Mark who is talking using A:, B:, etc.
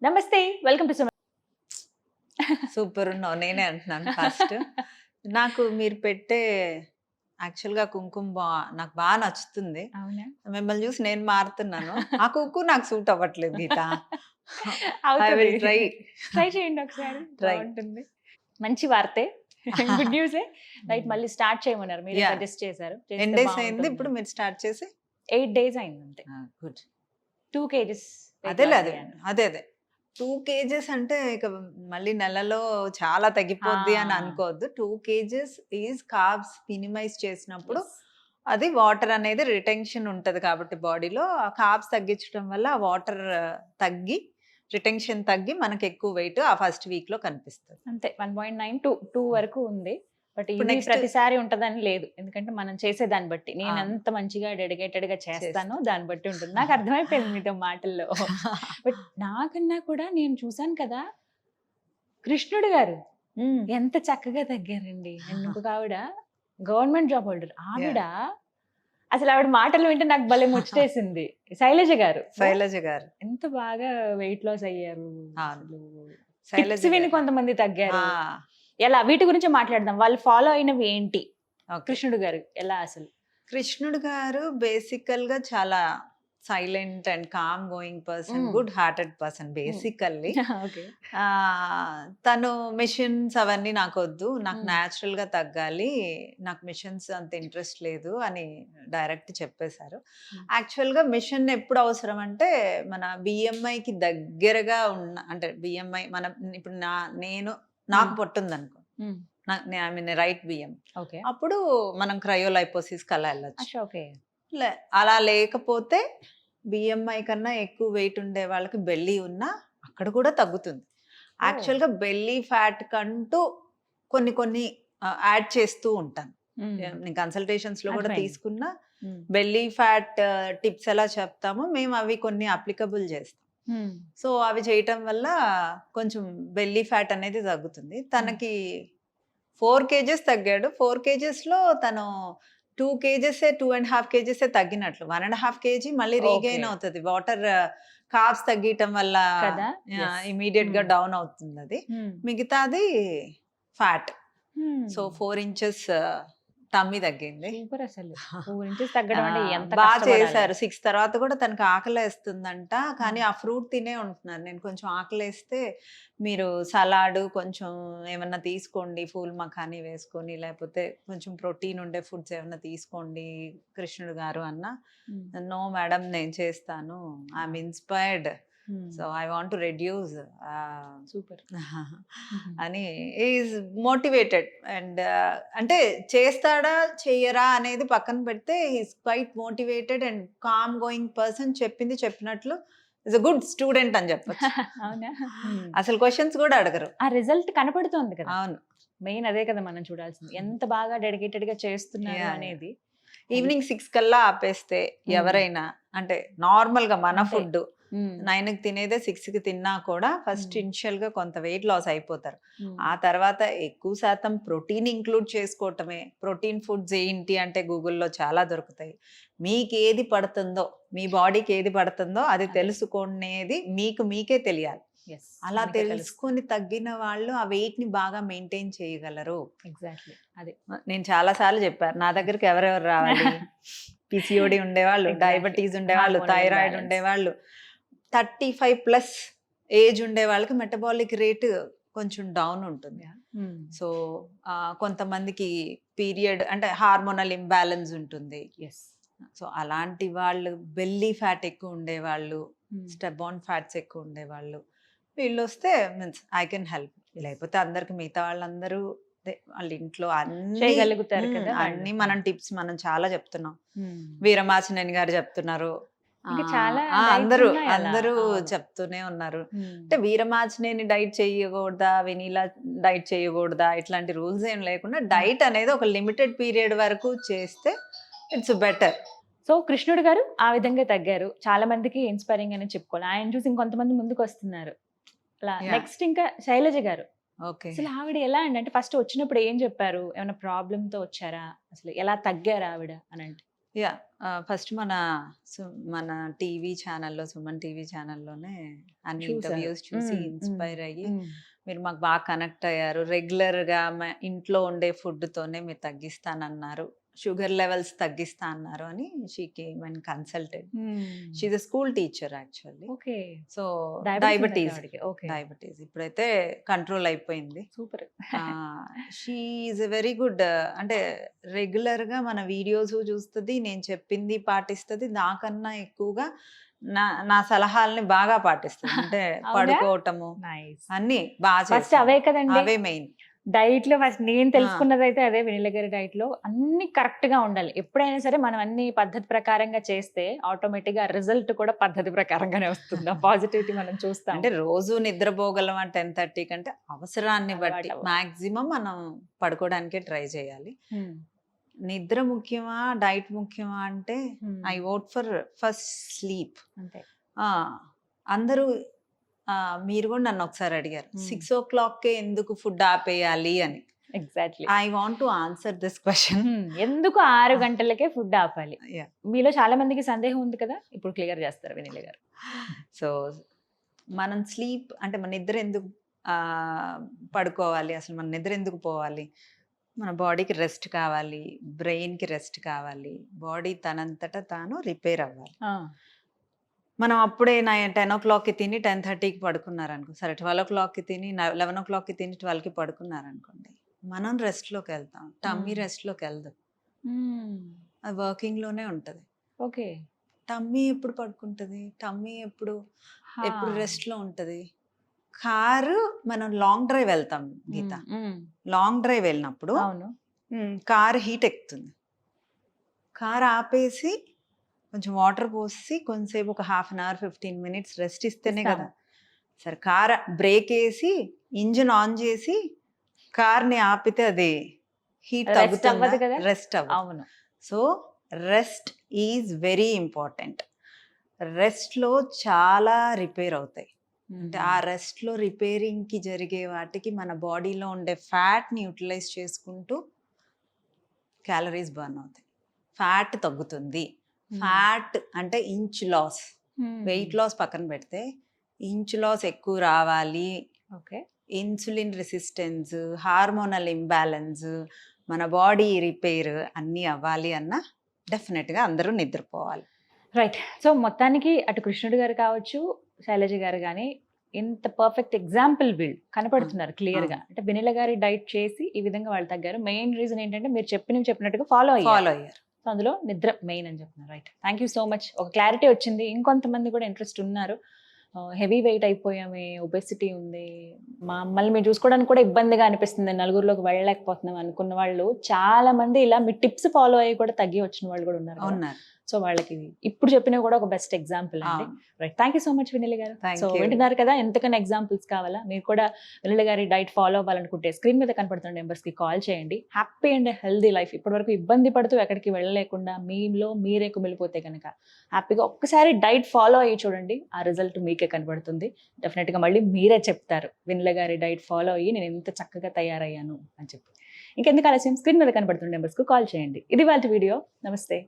A: నమస్తే, welcome to
B: super ఉన్నావు నేనే అంటున్నాను ఫస్ట్. నాకు మీరు పెట్టే యాక్చువల్‌గా కుంకుమ నాకు బాగా నచ్చుతుంది.
A: అవునా?
B: మిమ్మల్ని చూసి నేను మారుతున్నాను. ఆ కుక్కు నాకు సూట్ అవ్వట్లేదు గీత. ఐ
A: అవుతది.
B: Will try.
A: ట్రై చేయండి ఒకసారి.
B: ట్రై.
A: బావుంటుంది. మంచి వార్తే. గుడ్ న్యూసే. రైట్, మళ్ళీ స్టార్ట్ చేయమన్నారు. మీరే
B: యాహ్!
A: సజెస్ట్ చేశారు.
B: ఎన్ని
A: చేస్తే
B: డేస్ అయింది ఇప్పుడు
A: బావుంటుందని.
B: మీరు స్టార్ట్ చేసి?
A: 8 డేస్ అయింది అంతే.
B: గుడ్.
A: 2 కేజెస్ వెయిట్
B: అదేలే
A: లాస్
B: అదే.
A: అయ్యాను.
B: అదే. 2 కేజెస్ అంటే ఇక మళ్ళీ నెలలో చాలా తగ్గిపోద్ది అని
A: ఆ!
B: అనుకోవద్దు. 2 కేజెస్ ఈజ్ కార్బ్స్ మినిమైజ్ చేసినప్పుడు
A: యెస్.
B: అది వాటర్ అనేది రిటెన్షన్ ఉంటది కాబట్టి బాడీలో ఆ కార్బ్స్ తగ్గించడం వల్ల ఆ వాటర్ తగ్గి రిటెన్షన్ తగ్గి మనకి ఎక్కువ వెయిట్ ఆ ఫస్ట్ వీక్ లో కనిపిస్తుంది.
A: అంతే 1.9 2 వరకు ఉంది. బట్
B: ఇప్పుడు
A: ఇది
B: నెక్స్ట్
A: ప్రతిసారి ఉంటదని లేదు. ఎందుకంటే మనం చేసే దాన్ని బట్టి. నేను
B: ఆ,
A: ఎంత మంచిగా డెడికేటెడ్ గా చేస్తానో
B: చేస్తా.
A: దాన్ని బట్టి ఉంటుంది. నాకు అర్థమైపోయింది మీతో మాటల్లో. బట్ నాకన్నా కూడా నేను చూసాను కదా, కృష్ణుడు గారు
B: మ్మ్.
A: ఎంత చక్కగా తగ్గారండి. ఇంకొక ఆవిడ గవర్నమెంట్ జాబ్ హోల్డర్. ఆవిడ అసలు ఆవిడ మాటలు వింటే నాకు భలే ముచ్చటేసింది. శైలజ గారు
B: శైలజ గారు.
A: ఎంత బాగా వెయిట్ లాస్ అయ్యారు.
B: అవును.
A: అసలు
B: శైలజ
A: టిప్స్ విని
B: గారు.
A: కొంతమంది తగ్గారు.
B: ఆ,
A: ఎలా వీటి గురించి మాట్లాడదాం. వాళ్ళు ఫాలో అయినవి ఏంటి?
B: ఓకే.
A: కృష్ణుడు గారు ఎలా అసలు?
B: కృష్ణుడు గారు బేసికల్ గా చాలా silent and calm going person,
A: hmm.
B: Good hearted person basically.
A: Okay.
B: తను మిషన్స్ అవన్నీ నాకు వద్దు, నాకు
A: మ్మ్.
B: న్యాచురల్ గా తగ్గాలి, నాకు మిషన్స్ అంత ఇంట్రెస్ట్ లేదు అని డైరెక్ట్ చెప్పేశారు.
A: మ్మ్.
B: యాక్చువల్ గా మిషన్ ఎప్పుడు అవసరం అంటే మన బిఎంఐకి దగ్గరగా ఉన్న, అంటే బిఎంఐ మన ఇప్పుడు నాకు
A: మ్మ్.
B: పొట్టుంది అనుకో,
A: మ్మ్.
B: I mean right BM,
A: okay.
B: అప్పుడు మనం క్రయోలైపోసిస్ అలా వెళ్ళొచ్చు.
A: అచ్చా, ఓకే.
B: అలా లేకపోతే బిఎంఐ కన్నా ఎక్కువ వెయిట్ ఉండే వాళ్ళకి బెల్లీ ఉన్నా అక్కడ కూడా తగ్గుతుంది.
A: ఓ.
B: యాక్చువల్గా బెల్లీ ఫ్యాట్ కంటూ కొన్ని కొన్ని యాడ్ చేస్తూ ఉంటాను.
A: మ్మ్.
B: నేను కన్సల్టేషన్స్ లో కూడా
A: అర్థమైంది.
B: తీసుకున్నా.
A: మ్మ్.
B: బెల్లీ ఫ్యాట్ టిప్స్ ఎలా చెప్తామో మేము అవి కొన్ని అప్లికబుల్ చేస్తాం.
A: మ్మ్.
B: సో అవి చేయటం వల్ల కొంచెం బెల్లీ ఫ్యాట్ అనేది తగ్గుతుంది. తనకి 4 కేజెస్ తగ్గాడు. 4 కేజెస్లో తను 2 కేజెసే 2.5 కేజెసే తగ్గినట్లు. 1.5 కేజీ మళ్ళీ రీగెయిన్
A: ఓకే.
B: అవుతుంది. వాటర్ కార్బ్స్ తగ్గటం వల్ల
A: కదా? Yes.
B: ఇమీడియట్ గా
A: మ్మ్.
B: డౌన్ అవుతుంది అది.
A: మ్మ్.
B: మిగతాది ఫ్యాట్.
A: మ్మ్.
B: సో 4 ఇంచెస్ టమ్మీ తగ్గింది.
A: సూపర్ అసలు. 4 ఇంచెస్ తగ్గడం అంటే ఎంత
B: బాగా
A: కష్టపడాలి.
B: చేశారు. 6 తర్వాత కూడా తనకి ఆకలేస్తుందంట. కానీ ఆ ఫ్రూట్ తినే ఉంటున్నారు. నేను కొంచెం ఆకలేస్తే మీరు సలాడ్ కొంచెం ఏమన్నా తీసుకోండి, ఫూల్ మఖానీ వేసుకొని, లేకపోతే కొంచెం ప్రోటీన్ ఉండే ఫుడ్స్ ఏమన్నా తీసుకోండి కృష్ణుడు గారు అన్న.
A: మ్మ్.
B: నో మేడం నేను చేస్తాను, I'm inspired,
A: hmm.
B: So I want to reduce
A: super.
B: అని ఈజ్ మోటివేటెడ్. అండ్ అంటే చేస్తాడా చెయ్యరా అనేది పక్కన పెడితే is quiet motivated and calm going person. చెప్పింది చెప్పినట్లు ఇస్ అ గుడ్ స్టూడెంట్ అని చెప్పొచ్చు.
A: అవునా?
B: అసలు క్వశ్చన్స్ కూడా అడగరు.
A: ఆ రిజల్ట్ కనపడుతోంది కదా.
B: అవును.
A: మెయిన్ అదే కదా మనం చూడాల్సింది. ఎంత బాగా డెడికేటెడ్ గా చేస్తున్నారు
B: Yeah,
A: అనేది.
B: ఈవినింగ్ 6 కల్లా ఆపేస్తే
A: మ్మ్.
B: ఎవరైనా, అంటే నార్మల్ గా మన
A: అంతే.
B: ఫుడ్
A: మ్మ్.
B: 9కి తినేదే 6కి తిన్నా కూడా ఫస్ట్
A: మ్మ్.
B: ఇనిషియల్ గా కొంత వెయిట్ లాస్ అయిపోతారు.
A: మ్మ్.
B: ఆ తర్వాత ఎక్కువ శాతం ప్రోటీన్ ఇంక్లూడ్ చేసుకోవటమే. ప్రోటీన్ ఫుడ్స్ ఏంటి అంటే గూగుల్లో చాలా దొరుకుతాయి. మీకు ఏది పడుతుందో, మీ బాడీకి ఏది పడుతుందో అది
A: అదే.
B: తెలుసుకునేది మీకే తెలియాలి.
A: Yes.
B: అలా
A: మనకే తెలుసు.
B: తెలుసుకొని తగ్గిన వాళ్ళు ఆ వెయిట్ ని బాగా మెయింటైన్ చేయగలరు.
A: ఎగ్జాక్ట్లీ అదే.
B: నేను చాలా సార్లు చెప్పాను, నా దగ్గరికి ఎవరెవరు రావాలి. పిసిఓడి ఉండేవాళ్ళు,
A: Exactly.
B: డయాబెటీస్ ఉండేవాళ్ళు,
A: Hormonal
B: థైరాయిడ్
A: imbalance.
B: ఉండేవాళ్ళు, 35+ ఏజ్ ఉండే వాళ్ళకి మెటబాలిక్ రేట్ కొంచెం డౌన్ ఉంటుంది.
A: మ్మ్.
B: సో కొంతమందికి పీరియడ్ అంటే హార్మోనల్ ఇంబ్యాలెన్స్ ఉంటుంది.
A: Yes.
B: సో అలాంటి వాళ్ళు, బెల్లీ ఫ్యాట్ ఎక్కువ ఉండేవాళ్ళు,
A: మ్మ్.
B: స్టెబాన్ ఫ్యాట్స్ ఎక్కువ ఉండేవాళ్ళు, వీళ్ళు వస్తే మీన్స్ ఐ కెన్ హెల్ప్. లేకపోతే అందరికి మిగతా వాళ్ళందరూ వాళ్ళ ఇంట్లో అన్ని
A: చేయగలుగుతారు కదా వాళ్ళు.
B: అన్ని మనం టిప్స్ మనం చాలా చెప్తున్నాం.
A: మ్మ్.
B: వీరమాచినేని గారు చెప్తున్నారు.
A: ఇంకా చాలా
B: అందరూ
A: diets ఉన్నాయి అలా.
B: అందరూ
A: అవును.
B: చెప్తూనే ఉన్నారు.
A: మ్మ్.
B: అంటే వీరమాచినేని డైట్ చేయకూడదా, వెనీలా డైట్ చేయకూడదా, ఇట్లాంటి రూల్స్ ఏం లేకుండా డైట్ అనేది ఒక లిమిటెడ్ పీరియడ్ వరకు చేస్తే ఇట్స్ బెటర్.
A: సో కృష్ణుడు గారు ఆ విధంగా తగ్గారు. చాలా మందికి ఇన్స్పైరింగ్ అని చెప్పుకోవాలి. ఆయన చూసి ఇంకొంతమంది ముందుకు వస్తున్నారు. అలా
B: Yeah.
A: నెక్స్ట్ ఇంకా శైలజ గారు.
B: ఓకే.
A: అసలు ఆవిడ ఎలా అంటే ఫస్ట్ వచ్చినప్పుడు ఏం చెప్పారు? ఏమైనా ప్రాబ్లమ్ తో వచ్చారా? అసలు ఎలా తగ్గారు ఆవిడ అని అంటే?
B: యా ఫస్ట్ మన టీవీ ఛానల్‌లో 'సుమన్' టీవీ ఛానల్‌లోనే అన్ని
A: చూసారు.
B: ఇంటర్వ్యూస్ చూసి
A: హ్మ్.
B: ఇన్‌స్పైర్ అయ్యి,
A: హ్మ్.
B: మీరు మాకు బాగా కనెక్ట్ అయ్యారు. రెగ్యులర్‌గా ఇంట్లో ఉండే ఫుడ్‌తోనే మీరు తగ్గిస్తానన్నారు. షుగర్ లెవెల్స్ తగ్గిస్తా అన్నారు అని she came and consulted. She is a school teacher actually.
A: Okay.
B: So
A: diabetes
B: diabetes
A: okay.
B: Diabetes ఇప్పుడైతే కంట్రోల్ అయిపోయింది.
A: Super.
B: She is a very good. అంటే రెగ్యులర్‌గా మన వీడియోస్ చూస్తది. నేను చెప్పింది పాటిస్తది. నాకన్నా ఎక్కువగా నా సలహాలని బాగా పాటిస్తది. అంటే
A: అవునా?
B: పడుకోవటము
A: నైస్.
B: అన్నీ బాగా
A: ఫస్ట్ అవే కదండి
B: అవే మెయిన్.
A: డైట్ లో. ఫస్ట్ నేను తెలుసుకున్నదైతే అదే, వెనిలా గారి డైట్ లో అన్ని కరెక్ట్ గా ఉండాలి. ఎప్పుడైనా సరే మనం అన్ని పద్ధతి ప్రకారంగా చేస్తే ఆటోమేటిక్ గా రిజల్ట్ కూడా పద్ధతి ప్రకారంగానే వస్తుంది. ఆ పాజిటివిటీ మనం చూస్తాం.
B: అంటే రోజు నిద్రపోగలం 10:30 కంటే అవసరాన్ని బట్టి
A: అలవాటు అవ్వాలి.
B: మాక్సిమం మనం పడుకోవడానికే ట్రై చేయాలి. నిద్ర ముఖ్యమా డైట్ ముఖ్యమా అంటే I vote for first sleep.
A: అంతే.
B: అందరూ మీరు కూడా నన్ను ఒకసారి అడిగారు 6 o'clock ఎందుకు ఫుడ్ ఆపేయాలి అని.
A: Exactly.
B: I want to answer this question.
A: ఎందుకు 6 గంటలకే ఫుడ్ ఆపాలి? మీలో చాలా మందికి సందేహం ఉంది కదా, ఇప్పుడు క్లియర్ చేస్తారు వెనిలా గారు.
B: సో మనం స్లీప్ అంటే మన నిద్ర ఎందుకు పడుకోవాలి, అసలు మన నిద్ర ఎందుకు పోవాలి? మన బాడీకి రెస్ట్ కావాలి, బ్రెయిన్కి రెస్ట్ కావాలి, బాడీ తనంతట తాను రిపేర్ అవ్వాలి. మనం అప్పుడే 10 o'clockకి తిని 10:30కి పడుకున్నారనుకో, సరే 12 o'clockకి తిని 11 o'clockకి తిని 12కి పడుకున్నారనుకోండి, మనం రెస్ట్లోకి వెళ్తాం. టమ్మీ రెస్ట్లోకి వెళ్దాం. అది వర్కింగ్లోనే ఉంటుంది.
A: ఓకే.
B: టమ్మీ ఎప్పుడు పడుకుంటుంది? టమ్మీ ఎప్పుడు రెస్ట్లో ఉంటుంది? కారు మనం లాంగ్ డ్రైవ్ వెళ్తాం గీత. లాంగ్ డ్రైవ్ వెళ్ళినప్పుడు కారు హీట్ ఎక్కుతుంది. కారు ఆపేసి కొంచెం వాటర్ పోసి కొంచెంసేపు ఒక 1/2 hour 15 minutes రెస్ట్ ఇస్తేనే కదా. సరే కార్ బ్రేక్ వేసి ఇంజిన్ ఆన్ చేసి కార్ని ఆపితే అది హీట్ తగ్గుతుంది కదా, రెస్ట్ అవ్వదు. So rest is very important. రెస్ట్లో చాలా రిపేర్ అవుతాయి. అంటే ఆ రెస్ట్లో రిపేరింగ్కి జరిగే వాటికి మన బాడీలో ఉండే ఫ్యాట్ని యూటిలైజ్ చేసుకుంటూ క్యాలరీస్ బర్న్ అవుతాయి, ఫ్యాట్ తగ్గుతుంది. ఫ్యాట్ అంటే ఇంచ్ లాస్, వెయిట్ లాస్ పక్కన పెడితే ఇంచ్ లాస్ ఎక్కువ రావాలి.
A: Okay.
B: Insulin resistance, hormonal imbalance, మన బాడీ రిపేర్ అన్నీ అవ్వాలి అన్న డెఫినెట్గా అందరూ నిద్రపోవాలి.
A: రైట్. సో మొత్తానికి అటు కృష్ణుడు గారు కావచ్చు, శైలజ గారు కానీ ఇంత పర్ఫెక్ట్ ఎగ్జాంపుల్ వీళ్ళు కనపడుతున్నారు క్లియర్ గా. అంటే వెనిలా గారి డైట్ చేసి ఈ విధంగా వాళ్ళు తగ్గారు. మెయిన్ రీజన్ ఏంటంటే మీరు చెప్పినట్టుగా ఫాలో అయ్యారు. సో అందులో నిద్ర మెయిన్ అని చెప్తున్నారు. Right. Thank you so much. ఒక క్లారిటీ వచ్చింది. ఇంకొంతమంది కూడా ఇంట్రెస్ట్ ఉన్నారు. హెవీ వెయిట్ అయిపోయామే, ఒబెసిటీ ఉంది, మమ్మల్ని మీరు చూసుకోవడానికి కూడా ఇబ్బందిగా అనిపిస్తుంది, నలుగురిలోకి వెళ్ళలేకపోతున్నాం అనుకున్న వాళ్ళు చాలా మంది ఇలా మీ టిప్స్ ఫాలో అయ్యి కూడా తగ్గి వచ్చిన వాళ్ళు కూడా ఉన్నారు. సో వాళ్ళకి ఇప్పుడు చెప్పినవి కూడా ఒక బెస్ట్ ఎగ్జాంపుల్ అండి. Right. Thank you so much vanilla గారు. సో వింటున్నారు కదా, ఎంతకన్నా ఎగ్జాంపుల్స్ కావాలా, మీరు కూడా వెనిలా గారి డైట్ ఫాలో అవ్వాలనుకుంటే స్క్రీన్ మీద కనపడుతున్న నెంబర్స్కి కాల్ చేయండి. Happy and healthy life. ఇప్పటివరకు ఇబ్బంది పడుతూ ఎక్కడికి వెళ్ళలేకుండా మీలో మీరే కుమిలిపోతే కనుక హ్యాపీగా ఒక్కసారి డైట్ ఫాలో అయ్యి చూడండి, ఆ రిజల్ట్ మీకే కనబడుతుంది. డెఫినెట్గా మళ్ళీ మీరే చెప్తారు వెనిలా గారి డైట్ ఫాలో అయ్యి నేను ఎంత చక్కగా తయారయ్యాను అని చెప్పి. ఇంకెందుకు ఆలస్యం, స్క్రీన్ మీద కనబడుతున్న నెంబర్స్కి కాల్ చేయండి. ఇది వాళ్ళ వీడియో. నమస్తే.